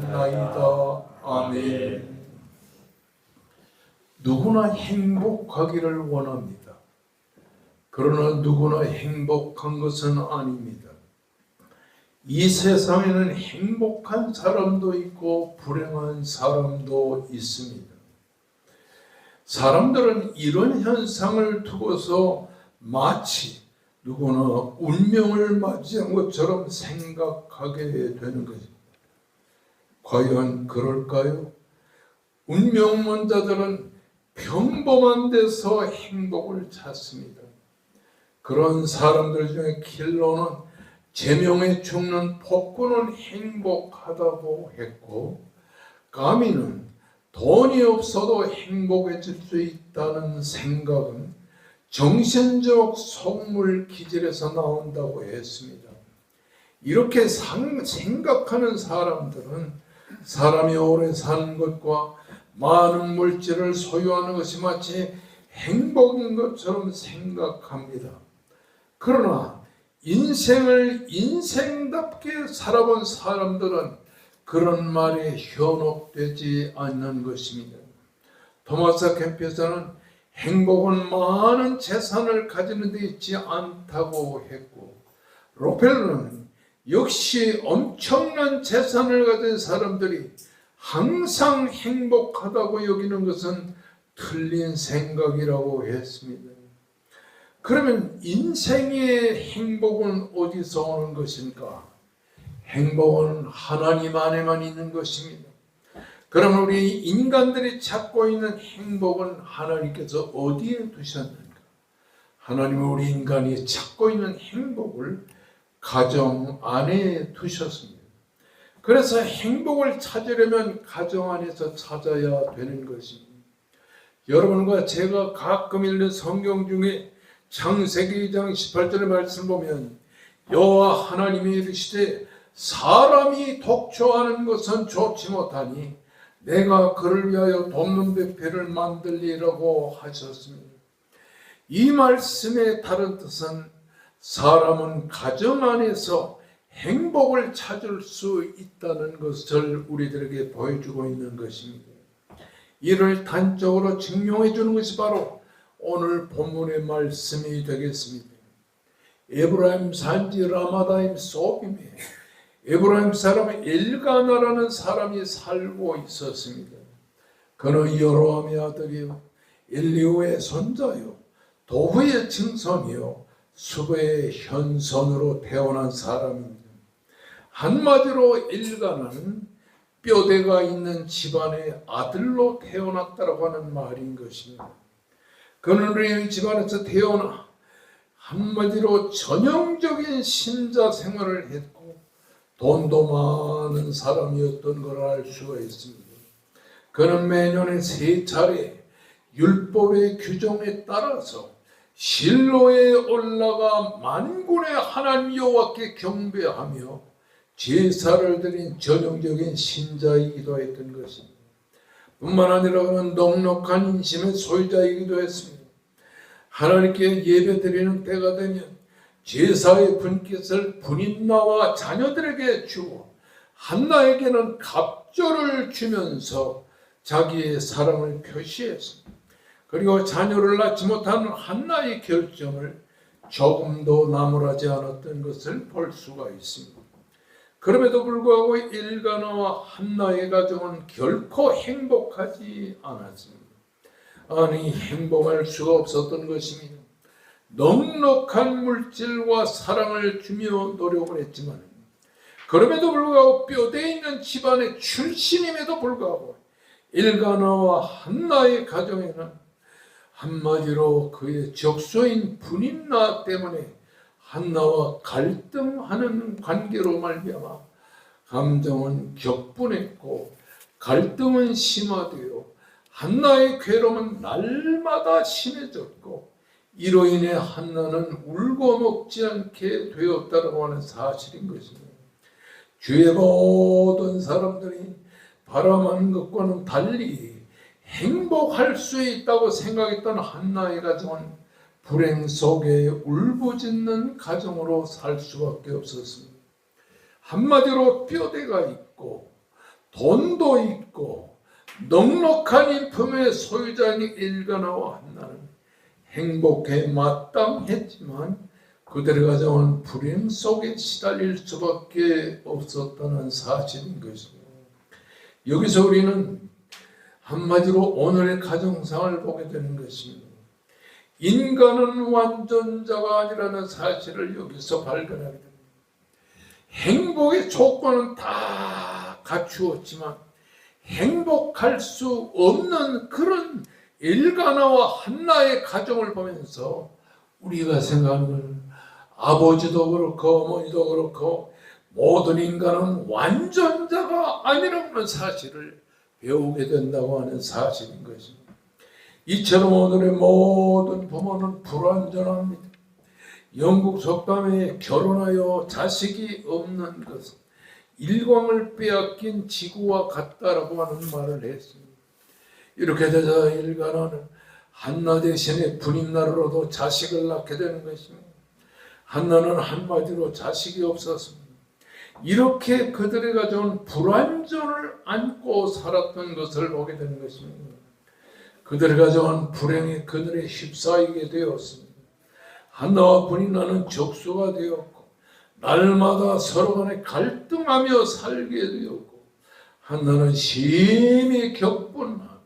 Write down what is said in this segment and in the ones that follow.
나이다. 아멘. 누구나 행복하기를 원합니다. 그러나 누구나 행복한 것은 아닙니다. 이 세상에는 행복한 사람도 있고 불행한 사람도 있습니다. 사람들은 이런 현상을 두고서 마치 누구나 운명을 맞이한 것처럼 생각하게 되는 것입니다. 과연 그럴까요? 운명론자들은 평범한 데서 행복을 찾습니다. 그런 사람들 중에 길로는 제명에 죽는 폭군은 행복하다고 했고, 까미는 돈이 없어도 행복해질 수 있다는 생각은 정신적 속물 기질에서 나온다고 했습니다. 이렇게 생각하는 사람들은 사람이 오래 사는 것과 많은 물질을 소유하는 것이 마치 행복인 것처럼 생각합니다. 그러나 인생을 인생답게 살아본 사람들은 그런 말에 현혹되지 않는 것입니다. 토마스 켐페스는 행복은 많은 재산을 가지는 데 있지 않다고 했고, 록펠러는 역시 엄청난 재산을 가진 사람들이 항상 행복하다고 여기는 것은 틀린 생각이라고 했습니다. 그러면 인생의 행복은 어디서 오는 것인가? 행복은 하나님 안에만 있는 것입니다. 그럼 우리 인간들이 찾고 있는 행복은 하나님께서 어디에 두셨는가? 하나님은 우리 인간이 찾고 있는 행복을 가정 안에 두셨습니다. 그래서 행복을 찾으려면 가정 안에서 찾아야 되는 것입니다. 여러분과 제가 가끔 읽는 성경 중에 창세기 2장 18절의 말씀을 보면 여호와 하나님이 이르시되 사람이 독초하는 것은 좋지 못하니 내가 그를 위하여 돕는 배필을 만들리라고 하셨습니다. 이 말씀의 다른 뜻은 사람은 가정 안에서 행복을 찾을 수 있다는 것을 우리들에게 보여주고 있는 것입니다. 이를 단적으로 증명해 주는 것이 바로 오늘 본문의 말씀이 되겠습니다. 에브라임 산지 라마다임 소빔에 에브라임 사람 엘가나라는 사람이 살고 있었습니다. 그는 여로함의 아들이요 엘리후의 손자요 도후의 증손이요 수베의 현손으로 태어난 사람입니다. 한마디로 엘가나는 뼈대가 있는 집안의 아들로 태어났다고 하는 말인 것입니다. 그는 우리 집안에서 태어나 한마디로 전형적인 신자 생활을 했고 돈도 많은 사람이었던 걸 알 수가 있습니다. 그는 매년에 3차례 율법의 규정에 따라서 실로에 올라가 만군의 하나님 여호와께 경배하며 제사를 드린 전형적인 신자이기도 했던 것입니다. 뿐만 아니라 그는 넉넉한 인심의 소유자이기도 했습니다. 하나님께 예배 드리는 때가 되면 제사의 분깃을 분인나와 자녀들에게 주고 한나에게는 갑절을 주면서 자기의 사랑을 표시했습니다. 그리고 자녀를 낳지 못하는 한나의 결정을 조금도 나무라지 않았던 것을 볼 수가 있습니다. 그럼에도 불구하고 엘가나와 한나의 가정은 결코 행복하지 않았습니다. 아니, 행복할 수가 없었던 것입니다. 넉넉한 물질과 사랑을 주며 노력을 했지만 그럼에도 불구하고 뼈대 있는 집안의 출신임에도 불구하고 엘가나와 한나의 가정에는 한마디로 그의 적소인 분인나 때문에 한나와 갈등하는 관계로 말미암아 감정은 격분했고 갈등은 심화되어 한나의 괴로움은 날마다 심해졌고 이로 인해 한나는 울고 먹지 않게 되었다고 하는 사실인 것입니다. 주의 모든 사람들이 바라는 것과는 달리 행복할 수 있다고 생각했던 한나의 가정은 불행 속에 울부짖는 가정으로 살 수밖에 없었습니다. 한마디로 뼈대가 있고 돈도 있고 넉넉한 인품의 소유자인 일가나와 한나는 행복에 마땅했지만 그들이 가져온 불행 속에 시달릴 수밖에 없었다는 사실인 것입니다. 여기서 우리는 한마디로 오늘의 가정상을 보게 되는 것입니다. 인간은 완전자가 아니라는 사실을 여기서 발견하게 됩니다. 행복의 조건은 다 갖추었지만 행복할 수 없는 그런 일가나와 한나의 가정을 보면서 우리가 생각하는 아버지도 그렇고 어머니도 그렇고 모든 인간은 완전자가 아니라는 사실을 배우게 된다고 하는 사실인 것입니다. 이처럼 오늘의 모든 부모는 불완전합니다. 영국 속담에 결혼하여 자식이 없는 것은 일광을 빼앗긴 지구와 같다라고 하는 말을 했습니다. 이렇게 되자 일가나는 한나 대신에 분임나루로도 자식을 낳게 되는 것입니다. 한나는 한마디로 자식이 없었습니다. 이렇게 그들이 가져온 불완전을 안고 살았던 것을 보게 되는 것입니다. 그들이 가져온 불행이 그들에 휩싸이게 되었습니다. 한나와 분임나는 적수가 되었고 날마다 서로 간에 갈등하며 살게 되었고 한나는 심히 격분하고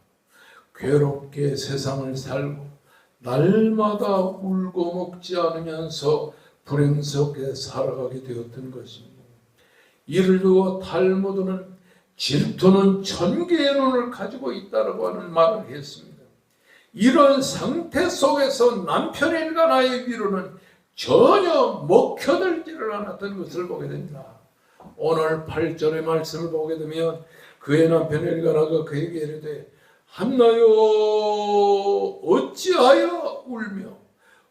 괴롭게 세상을 살고 날마다 울고 먹지 않으면서 불행 속에 살아가게 되었던 것입니다. 이를 두고 탈무드는 질투는 천개의 눈을 가지고 있다고 하는 말을 했습니다. 이런 상태 속에서 남편 일가나의 위로는 전혀 먹혀들지를 않았던 것을 보게 됩니다. 오늘 8절의 말씀을 보게 되면 그의 남편 일가나가 그에게 이르되 한나여 어찌하여 울며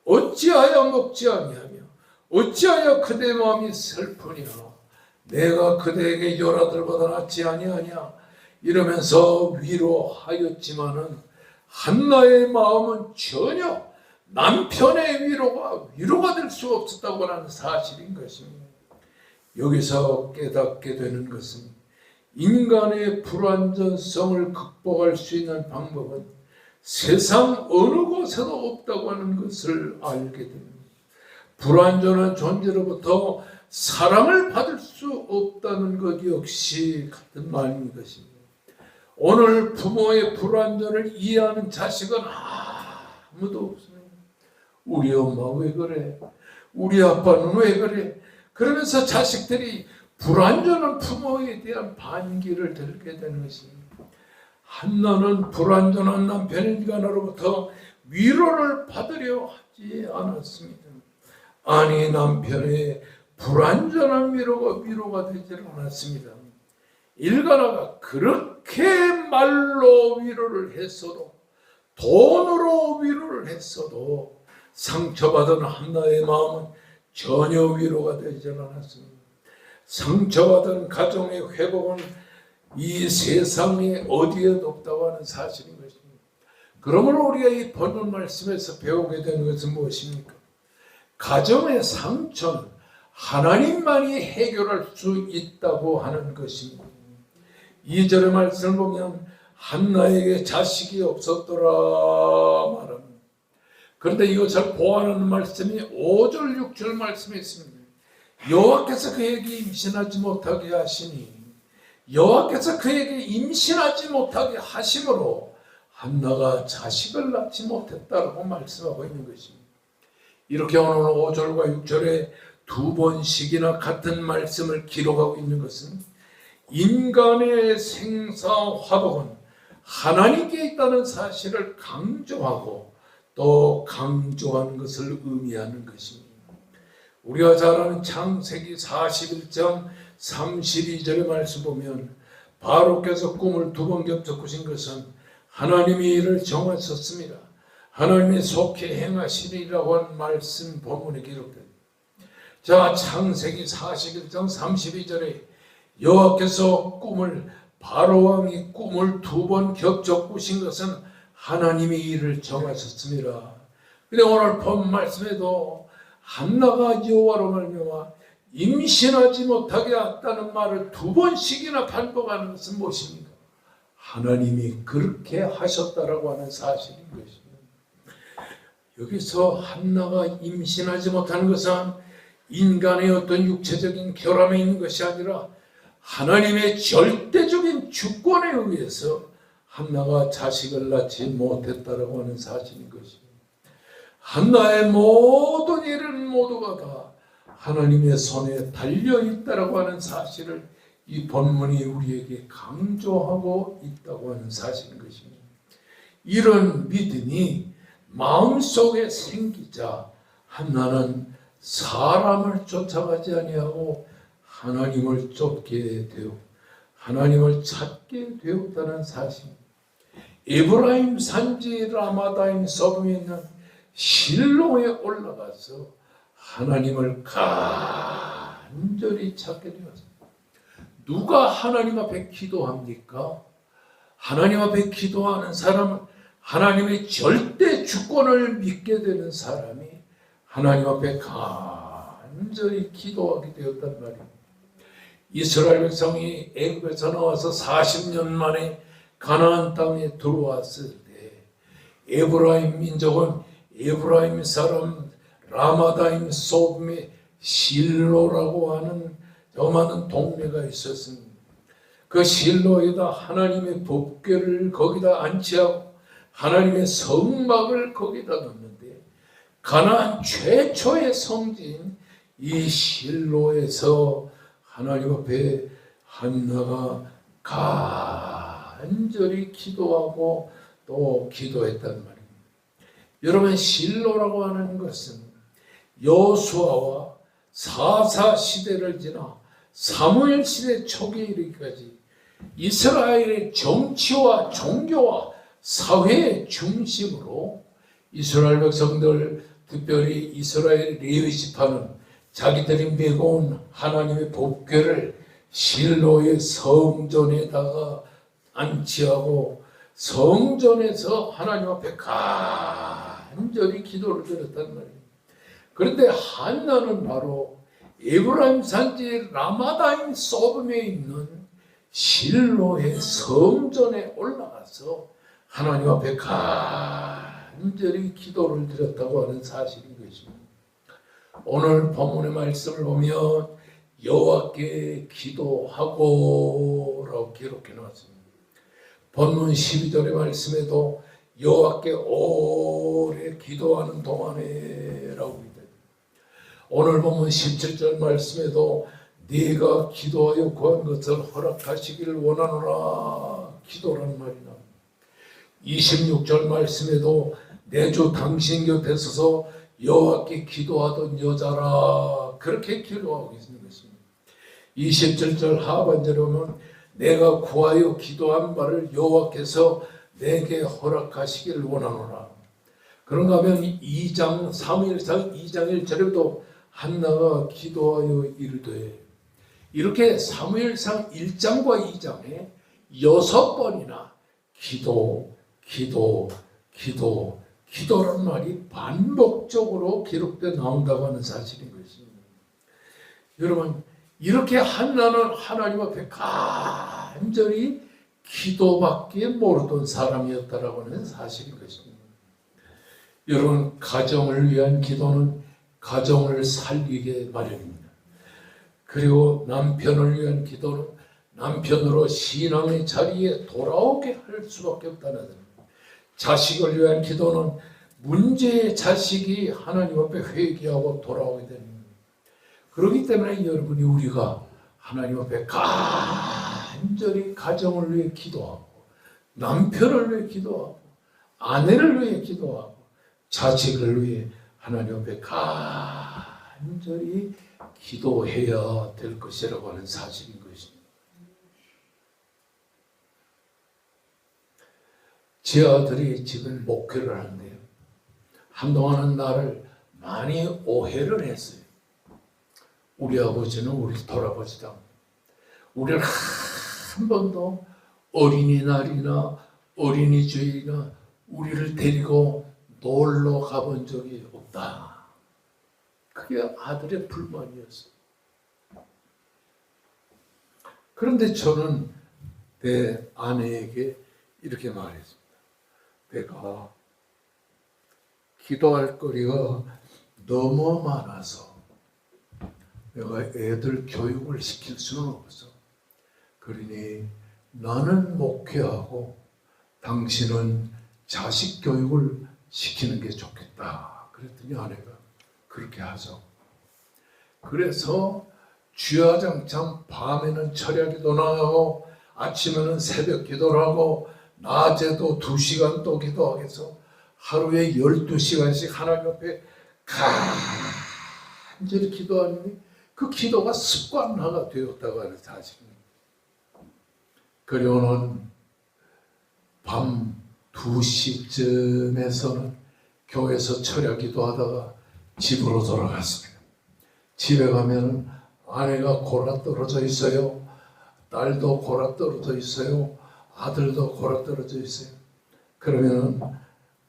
어찌하여 먹지 아니하며 어찌하여 그대 마음이 슬프냐 내가 그대에게 열아들보다 낫지 아니하냐 이러면서 위로하였지만은 한나의 마음은 전혀 남편의 위로가 될 수 없었다고 하는 사실인 것입니다. 여기서 깨닫게 되는 것은 인간의 불완전성을 극복할 수 있는 방법은 세상 어느 곳에도 없다고 하는 것을 알게 됩니다. 불완전한 존재로부터 사랑을 받을 수 없다는 것 역시 같은 말인 것입니다. 오늘 부모의 불완전을 이해하는 자식은 아무도 없습니다. 우리 엄마 왜 그래? 우리 아빠는 왜 그래? 그러면서 자식들이 불완전한 부모에 대한 반기를 들게 되는 것입니다. 한나는 불완전한 남편 일가나로부터 위로를 받으려 하지 않았습니다. 아니 남편의 불완전한 위로가 되지 않았습니다. 일가나가 그렇게 말로 위로를 했어도 돈으로 위로를 했어도 상처받은 한나의 마음은 전혀 위로가 되지 않았습니다. 상처받은 가정의 회복은 이 세상에 어디에도 없다고 하는 사실인 것입니다. 그러므로 우리가 이 본문 말씀에서 배우게 되는 것은 무엇입니까? 가정의 상처는 하나님만이 해결할 수 있다고 하는 것입니다. 2절의 말씀을 보면 한나에게 자식이 없었더라 말합니다. 그런데 이것을 보완하는 말씀이 5절 6절 말씀에 있습니다. 여호와께서 그에게 임신하지 못하게 하시니 여호와께서 그에게 임신하지 못하게 하심으로 한나가 자식을 낳지 못했다라고 말씀하고 있는 것입니다. 이렇게 오늘 5절과 6절에 두 번씩이나 같은 말씀을 기록하고 있는 것은 인간의 생사화복은 하나님께 있다는 사실을 강조하고 또 강조하는 것을 의미하는 것입니다. 우리가 잘 아는 창세기 41장 32절의 말씀 보면 바로께서 꿈을 두 번 겹쳐 꾸신 것은 하나님이 이를 정하셨습니다. 하나님이 속히 행하시리라고 한 말씀 본문에 기록됩니다. 자, 창세기 41장 32절에 여호와께서 바로왕이 꿈을 두 번 겹쳐 꾸신 것은 하나님이 이를 정하셨습니다. 근데 오늘 본 말씀에도 한나가 여호와로 말미암아 임신하지 못하게 했다는 말을 2번씩이나 반복하는 것은 무엇입니까? 하나님이 그렇게 하셨다라고 하는 사실인 것입니다. 여기서 한나가 임신하지 못하는 것은 인간의 어떤 육체적인 결함에 있는 것이 아니라 하나님의 절대적인 주권에 의해서 한나가 자식을 낳지 못했다라고 하는 사실인 것입니다. 한나의 모든 일은 모두가 다 하나님의 손에 달려있다라고 하는 사실을 이 본문이 우리에게 강조하고 있다고 하는 사실인 것입니다. 이런 믿음이 마음속에 생기자 한나는 사람을 쫓아가지 아니하고 하나님을 쫓게 되어 하나님을 찾게 되었다는 사실. 에브라임 산지 라마다임 서브에 있는 실로에 올라가서 하나님을 간절히 찾게 되었습니다. 누가 하나님 앞에 기도합니까? 하나님 앞에 기도하는 사람은 하나님의 절대 주권을 믿게 되는 사람이 하나님 앞에 간절히 기도하게 되었단 말입니다. 이스라엘 백성이 애굽에서 나와서 40년 만에 가나안 땅에 들어왔을 때 에브라임 민족은 에브라임 사람 라마다임 소금의 실로라고 하는 조그마한 동네가 있었습니다. 그 실로에다 하나님의 법궤를 거기다 안치하고 하나님의 성막을 거기다 놓는데 가나안 최초의 성지인 이 실로에서 하나님 앞에 한나가 간절히 기도하고 또 기도했단 말입니다. 여러분, 실로라고 하는 것은 여호수아와 사사 시대를 지나 사무엘 시대 초기에 이르기까지 이스라엘의 정치와 종교와 사회의 중심으로 이스라엘 백성들, 특별히 이스라엘 레위 지파는 자기들이 메고 온 하나님의 법궤를 실로의 성전에다가 안치하고 성전에서 하나님 앞에 간절히 기도를 드렸단 말이에요. 그런데 한나는 바로 에브라임 산지 라마다임 소금에 있는 실로의 성전에 올라가서 하나님 앞에 간절히 기도를 드렸다고 하는 사실인 것입니다. 오늘 본문의 말씀을 보면 여호와께 기도하고 라고 기록해 놓았습니다. 본문 12절의 말씀에도 여호와께 오래 기도하는 동안에 라고 있다. 오늘 본문 17절 말씀에도 네가 기도하여 구한 것을 허락하시기를 원하노라 기도라는 말이 나옵니다. 26절 말씀에도 내 주 당신 곁에 서서 여호와께 기도하던 여자라 그렇게 기도하고 있는 것입니다. 27절 하반절에 보면 내가 구하여 기도한 바를 여호와께서 내게 허락하시기를 원하노라. 그런가 하면 2장 사무엘상 2장 1절에도 한나가 기도하여 이르되 이렇게 사무엘상 1장과 2장에 6번이나 기도라는 말이 반복적으로 기록되어 나온다고 하는 사실인 것입니다. 여러분, 이렇게 한나는 하나님 앞에 간절히 기도밖에 모르던 사람이었다라고 하는 사실인 것입니다. 여러분, 가정을 위한 기도는 가정을 살리게 마련입니다. 그리고 남편을 위한 기도는 남편으로 신앙의 자리에 돌아오게 할 수밖에 없다는 겁니다. 자식을 위한 기도는 문제의 자식이 하나님 앞에 회개하고 돌아오게 됩니다. 그렇기 때문에 여러분이 우리가 하나님 앞에 간절히 가정을 위해 기도하고 남편을 위해 기도하고 아내를 위해 기도하고 자식을 위해 하나님 앞에 간절히 기도해야 될 것이라고 하는 사실인 것입니다. 제 아들이 지금 목회를 하는데요. 한동안은 나를 많이 오해를 했어요. 우리 아버지는 우리 돌아보지도 않고 우리를 한 번도 어린이날이나 어린이주일이나 우리를 데리고 놀러 가본 적이 없다. 그게 아들의 불만이었어요. 그런데 저는 내 아내에게 이렇게 말했습니다. 내가 기도할 거리가 너무 많아서 내가 애들 교육을 시킬 수는 없어. 그러니 나는 목회하고 당신은 자식 교육을 시키는 게 좋겠다. 그랬더니 아내가 그렇게 하죠. 그래서 주야장창 밤에는 철야기도 나가고 아침에는 새벽 기도를 하고 낮에도 2시간 또 기도하겠어. 하루에 12시간씩 하나님 앞에 간절히 기도하니 그 기도가 습관화가 되었다고 하는 사실입니다. 그리고는 밤 2시쯤에서는 교회에서 철야 기도하다가 집으로 돌아갔습니다. 집에 가면 아내가 골아 떨어져 있어요. 딸도 골아 떨어져 있어요. 아들도 골아 떨어져 있어요. 그러면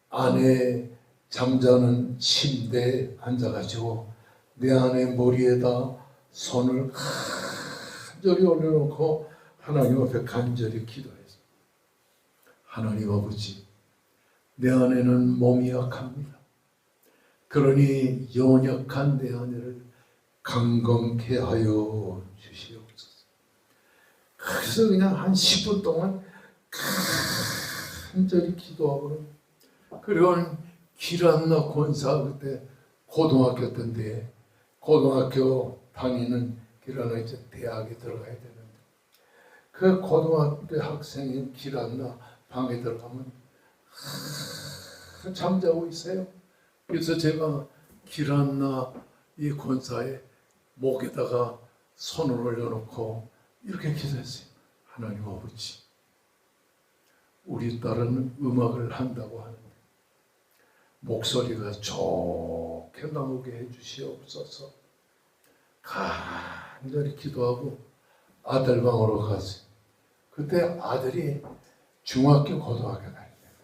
아내 잠자는 침대에 앉아가지고 내 아내 머리에다 손을 간절히 올려놓고 하나님 앞에 간절히 기도했어요. 하나님 아버지, 내 아내는 몸이 약합니다. 그러니 연약한 내 아내를 강건케 하여 주시옵소서. 그래서 그냥 한 10분 동안 간절히 기도하고, 그리고 길안나 권사, 그때 고등학교 때인데 고등학교 다니는 길안나 이제 대학에 들어가야 되는데 그 고등학교 학생인 길안나 방에 들어가면 잠자고 있어요. 그래서 제가 길안나 이 권사의 목에다가 손을 올려놓고 이렇게 기도했어요. 하나님 아버지, 우리 딸은 음악을 한다고 하는데 목소리가 좋게 나오게 해주시옵소서. 간절히 기도하고 아들 방으로 갔어요. 그때 아들이 중학교 고등학교 다닐 때예요.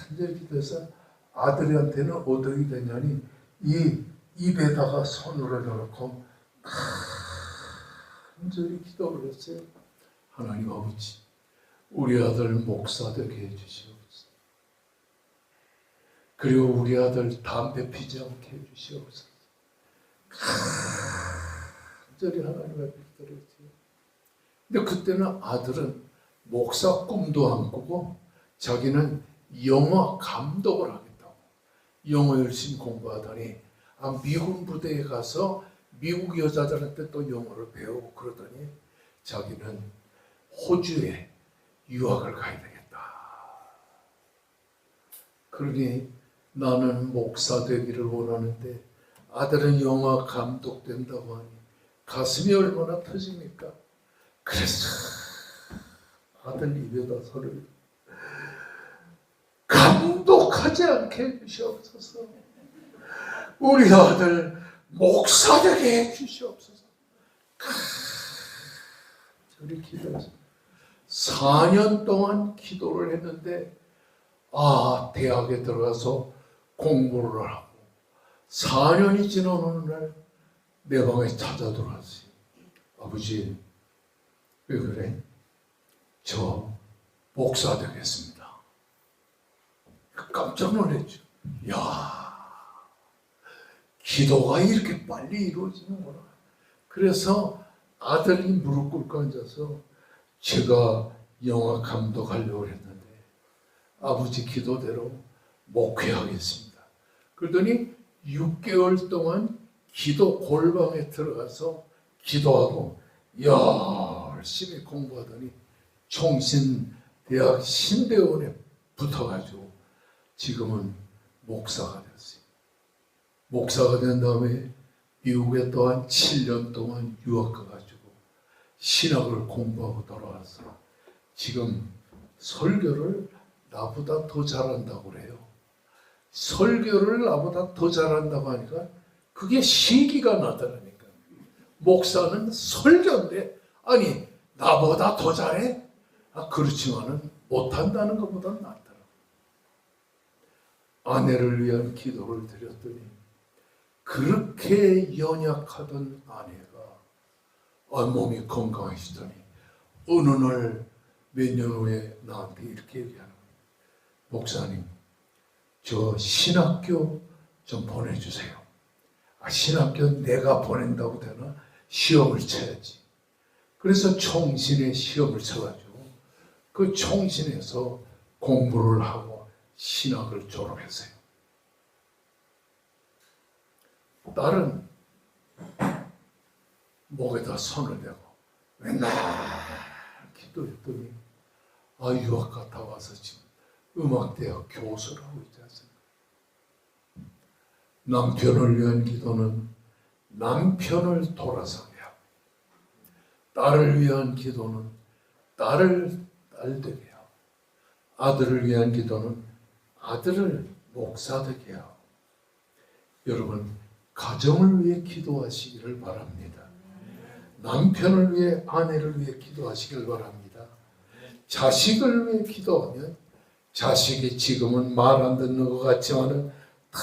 간절히 기도해서 아들한테는 어떻게 되냐니 이 입에다가 손을 올려놓고 간절히 기도를 했어요. 하나님 아버지, 우리 아들 목사 되게 해주시옵소서. 그리고 우리 아들 담배 피지 않게 해주시옵소서. 간절히 하나님 앞에 기도를 했어요. 근데 그때는 아들은 목사 꿈도 안 꾸고 자기는 영화 감독을 하겠다고 영어 열심히 공부하더니 미군 부대에 가서 미국 여자들한테 또 영어를 배우고 그러더니 자기는 호주에 유학을 가야 되겠다. 그러니 나는 목사 되기를 원하는데 아들은 영화 감독 된다고 하니 가슴이 얼마나 터집니까? 그래서 아들 입에다 손을 감독하지 않게 해주시옵소서. 우리 아들 목사 되게 해주시옵소서. 저리 기도해서 4년 동안 기도를 했는데 대학에 들어가서 공부를 하고 4년이 지난 어느 날 내 방에 찾아 들어왔어요. 아버지, 왜 그래? 저 목사 되겠습니다. 깜짝 놀랐죠. 야, 기도가 이렇게 빨리 이루어지는구나. 그래서 아들이 무릎 꿇고 앉아서 제가 영화 감독하려고 했는데 아버지 기도대로 목회하겠습니다. 그러더니 6개월 동안 기도 골방에 들어가서 기도하고 열심히 공부하더니 총신대학 신대원에 붙어가지고 지금은 목사가 됐어요. 목사가 된 다음에 미국에 또한 7년 동안 유학 가가지고 신학을 공부하고 돌아와서 지금 설교를 나보다 더 잘한다고 그래요. 설교를 나보다 더 잘한다고 하니까 그게 신기가 나더라니까. 목사는 설교인데 아니 나보다 더 잘해? 그렇지만은 못한다는 것보다는 낫더라고. 아내를 위한 기도를 드렸더니 그렇게 연약하던 아내가 몸이 건강하시더니 어느 날 몇 년 후에 나한테 이렇게 얘기하는 거예요. 목사님, 저 신학교 좀 보내주세요. 신학교 내가 보낸다고 되나? 시험을 쳐야지. 그래서 총신에 시험을 쳐가지고 그 총신에서 공부를 하고 신학을 졸업했어요. 딸은 목에다 손을 대고 맨날 기도했더니 유학 갔다 와서 지금 음악대학 교수를 하고 있지 않습니까? 남편을 위한 기도는 남편을 돌아서게 하고, 딸을 위한 기도는 딸을 딸되게 하고, 아들을 위한 기도는 아들을 목사되게 하고. 여러분, 가정을 위해 기도하시기를 바랍니다. 남편을 위해, 아내를 위해 기도하시길 바랍니다. 자식을 위해 기도하면 자식이 지금은 말 안 듣는 것 같지만은 다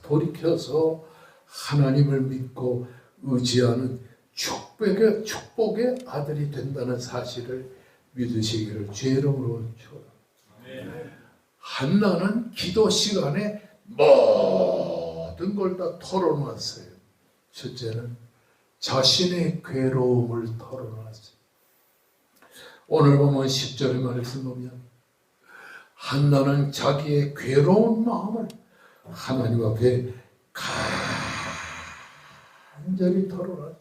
돌이켜서 하나님을 믿고 의지하는 축복의 아들이 된다는 사실을 믿으시기를 주의 이름으로 축원합니다. 한나는 기도 시간에 모든 걸 다 털어놨어요. 첫째는 자신의 괴로움을 털어놨어요. 오늘 보면 10절의 말씀 보면 한나는 자기의 괴로운 마음을 하나님 앞에 간절히 털어놨어요.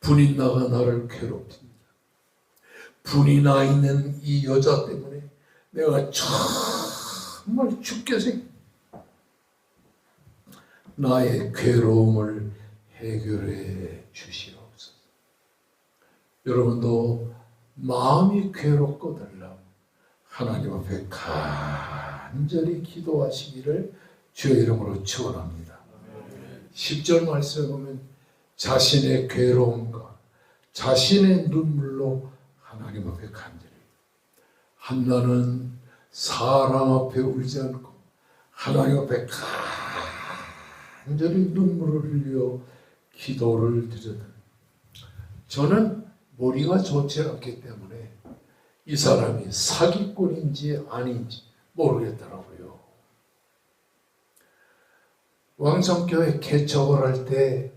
분이 나가 나를 괴롭힙니다. 분이 나 있는 이 여자 때문에 내가 정말 죽게 생깁니다. 나의 괴로움을 해결해 주시옵소서. 여러분도 마음이 괴롭거든요. 하나님 앞에 간절히 기도하시기를 주의 이름으로 축원합니다. 10절 말씀에 보면 자신의 괴로움과 자신의 눈물로 하나님 앞에 간절히, 한나는 사람 앞에 울지 않고 하나님 앞에 간절히 눈물을 흘려 기도를 드렸다. 저는 머리가 좋지 않기 때문에 이 사람이 사기꾼인지 아닌지 모르겠더라고요. 왕성교회 개척을 할 때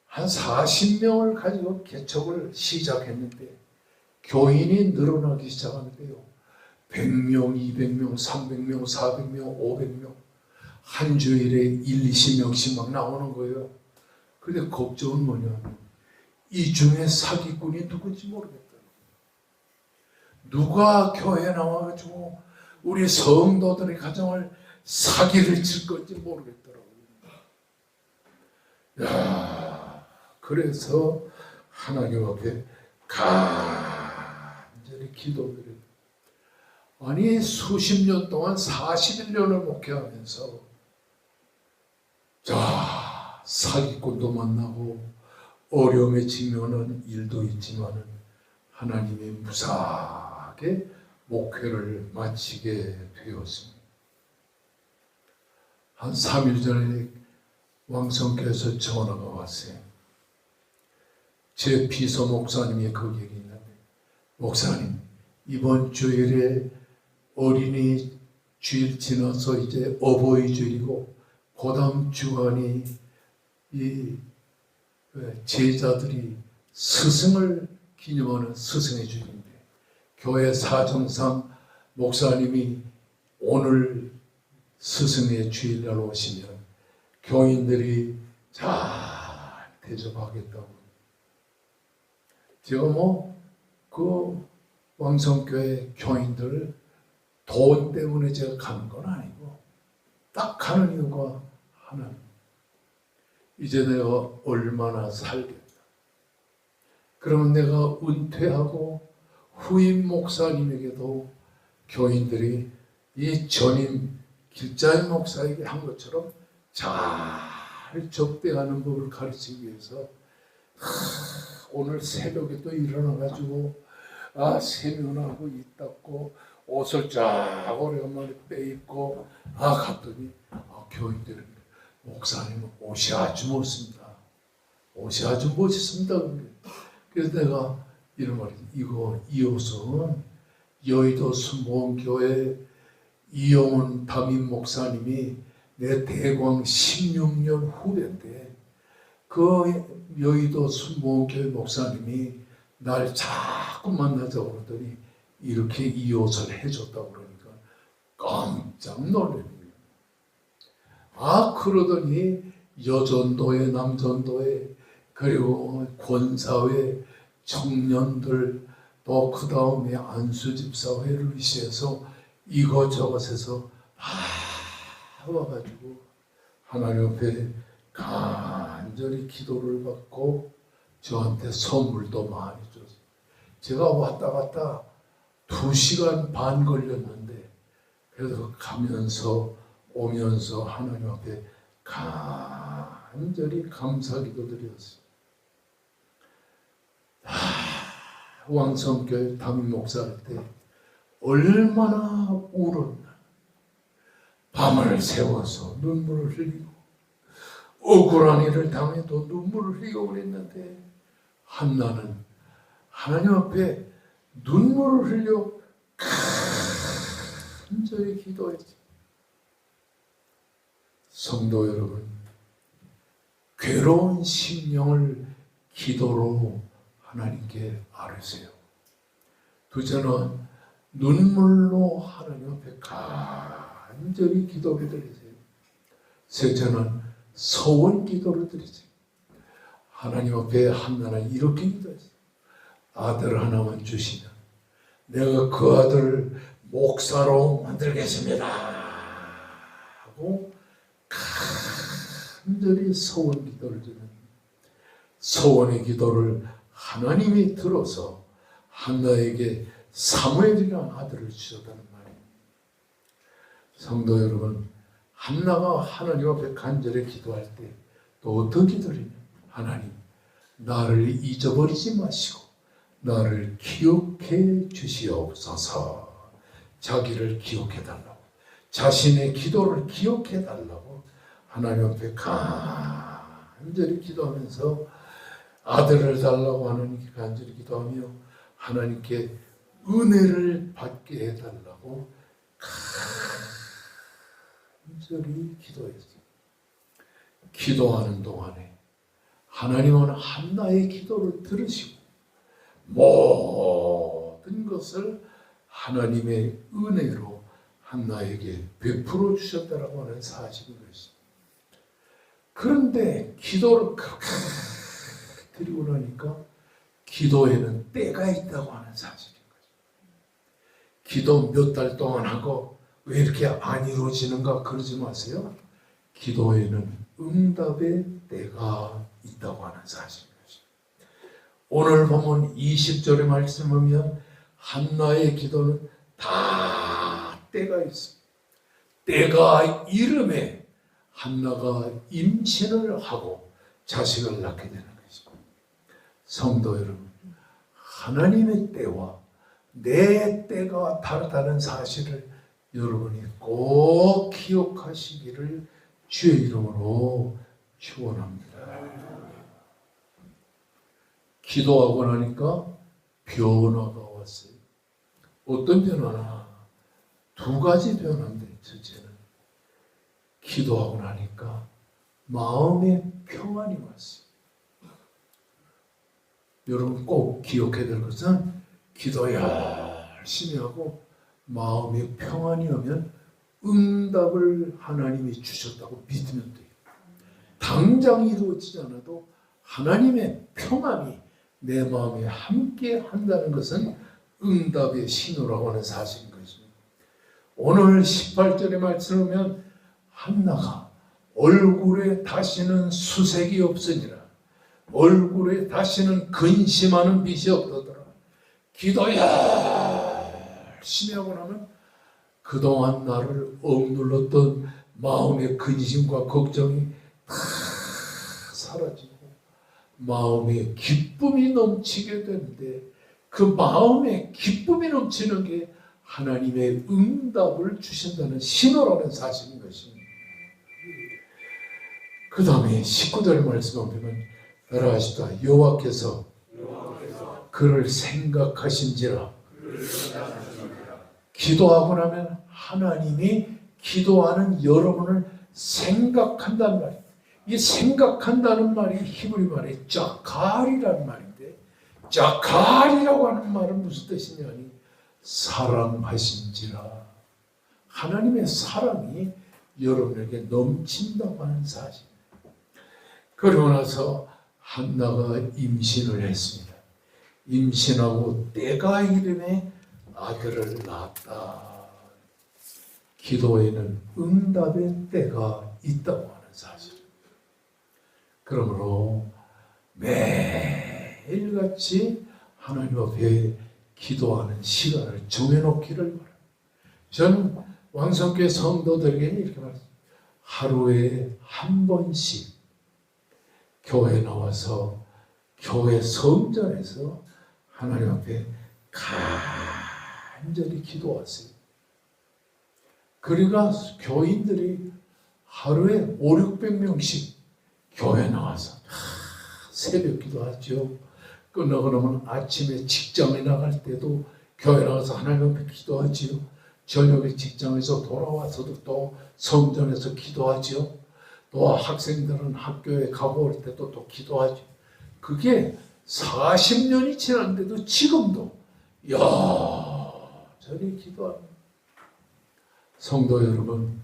한 40명을 가지고 개척을 시작했는데 교인이 늘어나기 시작하는데요. 100명, 200명, 300명, 400명, 500명 한 주일에 1, 20명씩 막 나오는 거예요. 근데 걱정은 뭐냐면 이 중에 사기꾼이 누군지 모르겠다. 누가 교회에 나와가지고 우리 성도들의 가정을 사기를 칠 건지 모르겠더라고요. 그래서 하나님 앞에 간절히 기도드려요. 아니 수십 년 동안 41년을 목회하면서 사기꾼도 만나고 어려움에 직면한 일도 있지만 하나님이 무사하게 목회를 마치게 되었습니다. 한 3일 전에 왕성교에서 전화가 왔어요. 제 비서 목사님이 거기에 있는데, 목사님 이번 주일에 어린이 주일 지나서 이제 어버이 주일이고 그 다음 주간이 이 제자들이 스승을 기념하는 스승의 주일인데 교회 사정상 목사님이 오늘 스승의 주일날 오시면 교인들이 잘 대접하겠다고. 제가 그 왕성교회 교인들 돈 때문에 제가 가는 건 아니고 딱 가는 이유가 하나님, 이제 내가 얼마나 살겠다. 그러면 내가 은퇴하고 후임 목사님에게도 교인들이 이 전임 길자인 목사에게 한 것처럼 잘 접대하는 법을 가르치기 위해서 오늘 새벽에 또 일어나가지고 세면하고 입 닦고 옷을 쫙 오래간만에 빼입고 갔더니 교인들은 목사님 옷이 아주 멋있습니다. 옷이 아주 멋있습니다. 그래서 내가 이런 말이 이 옷은 여의도 순복음교회 이용훈 담임 목사님이 내 대광 16년 후배인데 그 여의도 순복음교회 목사님이 날 자꾸 만나자고 그러더니 이렇게 이 옷을 해줬다고 그러니까 깜짝 놀랍니다. 그러더니 여전도회, 남전도회, 그리고 권사회, 청년들, 또 그 다음에 안수집사회를 위시해서 이것저것에서 와가지고 하나님 앞에 간절히 기도를 받고 저한테 선물도 많이 줬어요. 제가 왔다 갔다 2시간 반 걸렸는데 그래서 가면서 오면서 하나님 앞에 간절히 감사 기도드렸어요. 왕성교회 담임 목사할 때 얼마나 울었나. 밤을 새워서 눈물을 흘리고 억울한 일을 당해도 눈물을 흘리고 그랬는데 한나는 하나님 앞에 눈물을 흘려 간절히 기도했죠. 성도 여러분, 괴로운 심령을 기도로 하나님께 아뢰세요. 둘째는 눈물로 하나님 앞에 간절히 기도를 드리세요. 셋째는 서원 기도를 드리세요. 하나님 앞에 한나는 이렇게 기도했어요. 아들 하나만 주시면 내가 그 아들을 목사로 만들겠습니다 하고 간절히 서원 기도를 드리는 서원의 기도를 하나님이 들어서 한나에게 사무엘이라는 아들을 주셨다는 말입니다. 성도 여러분, 한나가 하나님 앞에 간절히 기도할 때 또 어떻게 기도하냐? 하나님, 나를 잊어버리지 마시고 나를 기억해 주시옵소서. 자기를 기억해 달라고, 자신의 기도를 기억해 달라고 하나님 앞에 간절히 기도하면서 아들을 달라고 하나님께 간절히 기도하며 하나님께 은혜를 받게 해달라고 간절히 기도했어요. 기도하는 동안에 하나님은 한나의 기도를 들으시고 모든 것을 하나님의 은혜로 한나에게 베풀어 주셨다라고 하는 사실인 것입니다. 그런데 기도를 드리고 나니까 기도에는 때가 있다고 하는 사실인 거죠. 기도 몇 달 동안 하고 왜 이렇게 안 이루어지는가 그러지 마세요. 기도에는 응답의 때가 있다고 하는 사실인 거죠. 오늘 보면 20절의 말씀 보면 한나의 기도는 다 때가 있습니다. 때가 이름에 한나가 임신을 하고 자식을 낳게 되는 것입니다. 성도 여러분, 하나님의 때와 내 때가 다르다는 사실을 여러분이 꼭 기억하시기를 주의 이름으로 축원합니다. 기도하고 나니까 변화가 왔어요. 어떤 변화나? 2가지 변화인데, 첫째는 기도하고 나니까 마음의 평안이 왔어요. 여러분 꼭 기억해야 될 것은 기도 열심히 하고 마음의 평안이 오면 응답을 하나님이 주셨다고 믿으면 돼요. 당장 이루어지지 않아도 하나님의 평안이 내 마음에 함께 한다는 것은 응답의 신호라고 하는 사실인 것입니다. 오늘 18절의 말씀을 보면 한나가 얼굴에 다시는 수색이 없으니라, 얼굴에 다시는 근심하는 빛이 없더라. 기도 열심히 하고 나면 그동안 나를 억눌렀던 마음의 근심과 걱정이 다 사라지고 마음에 기쁨이 넘치게 되는데, 그 마음에 기쁨이 넘치는 게 하나님의 응답을 주신다는 신호라는 사실인 것입니다. 그 다음에 19절 말씀을 보면 따라하시다. 여호와께서 그를 생각하신지라. 기도하고 나면 하나님이 기도하는 여러분을 생각한다는 말이에요. 이 생각한다는 말이 히브리 말에 자칼이라는 말인데, 자칼이라고 하는 말은 무슨 뜻이냐니 사랑하신지라. 하나님의 사랑이 여러분에게 넘친다고 하는 사실. 그러고 나서 한나가 임신을 했습니다. 임신하고 때가 이름에 아들을 낳았다. 기도에는 응답의 때가 있다고 하는 사실. 그러므로 매일같이 하나님 앞에 기도하는 시간을 정해놓기를 바랍니다. 저는 왕성교회 성도들에게 이렇게 말합니다. 하루에 한 번씩 교회 나와서 교회 성전에서 하나님 앞에 간절히 기도하세요. 그러니까 교인들이 하루에 500~600명씩 교회 나와서 새벽 기도하죠. 끝나고 나면 아침에 직장에 나갈 때도 교회 나가서 하나님 앞에 기도하지요. 저녁에 직장에서 돌아와서도 또 성전에서 기도하지요. 또 학생들은 학교에 가고 올 때도 또 기도하죠. 그게 40년이 지났는데도 지금도 여전히 기도합니다. 성도 여러분,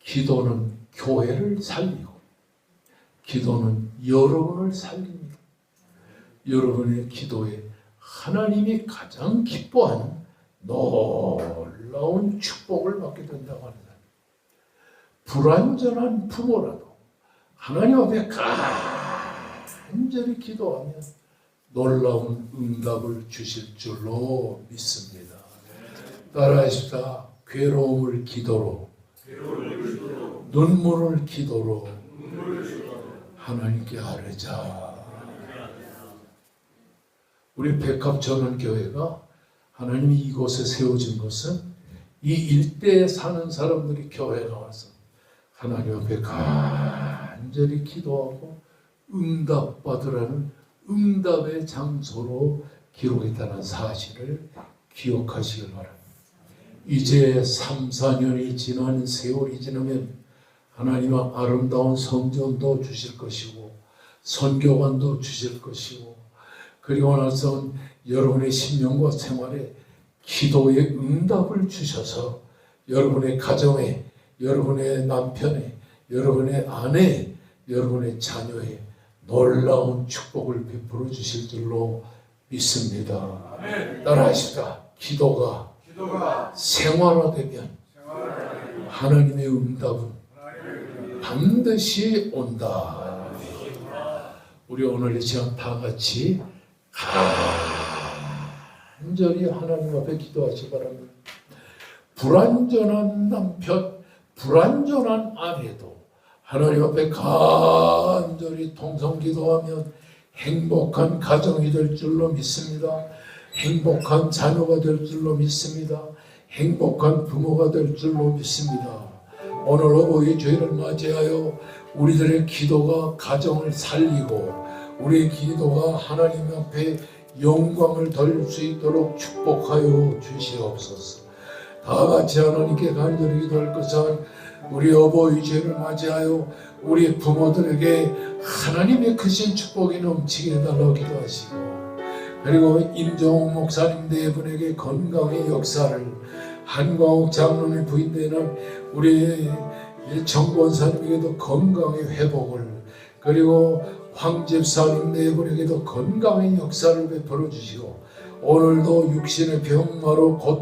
기도는 교회를 살리고 기도는 여러분을 살립니다. 여러분의 기도에 하나님이 가장 기뻐하는 놀라운 축복을 받게 된다고 하는 사람. 불완전한 부모라도 하나님 앞에 간절히 기도하면 놀라운 응답을 주실 줄로 믿습니다. 따라하십시다. 괴로움을 기도로, 눈물을 기도로 하나님께 아뢰자. 우리 백합전원교회가 하나님이 이곳에 세워진 것은 이 일대에 사는 사람들이 교회에 나와서 하나님 앞에 간절히 기도하고 응답받으라는 응답의 장소로 기록했다는 사실을 기억하시길 바랍니다. 이제 3~4년이 지난 세월이 지나면 하나님은 아름다운 성전도 주실 것이고 선교관도 주실 것이고, 그리고 나서 여러분의 신명과 생활에 기도의 응답을 주셔서 여러분의 가정에, 여러분의 남편에, 여러분의 아내에, 여러분의 자녀에 놀라운 축복을 베풀어 주실 줄로 믿습니다. 따라하십시다. 기도가 생활화되면 하나님의 응답은 반드시 온다. 우리 오늘 이 시간 다 같이 간절히 하나님 앞에 기도하시기 바랍니다. 불완전한 남편, 불완전한 아내도 하나님 앞에 간절히 통성 기도하면 행복한 가정이 될 줄로 믿습니다. 행복한 자녀가 될 줄로 믿습니다. 행복한 부모가 될 줄로 믿습니다. 오늘 어버이 주일을 맞이하여 우리들의 기도가 가정을 살리고 우리의 기도가 하나님 앞에 영광을 돌릴 수 있도록 축복하여 주시옵소서. 다 같이 하나님께 간절히 기도할 것은 우리 어버이 주일을 맞이하여 우리 부모들에게 하나님의 크신 축복이 넘치게 해달라고 기도하시고, 그리고 임종욱 목사님 네 분에게 건강의 역사를, 한광욱 장로님 부인되는 우리 정권사님에게도 건강의 회복을, 그리고 황 집사님 네 분에게도 건강의 역사를 베풀어 주시고, 오늘도 육신의 병마로 고통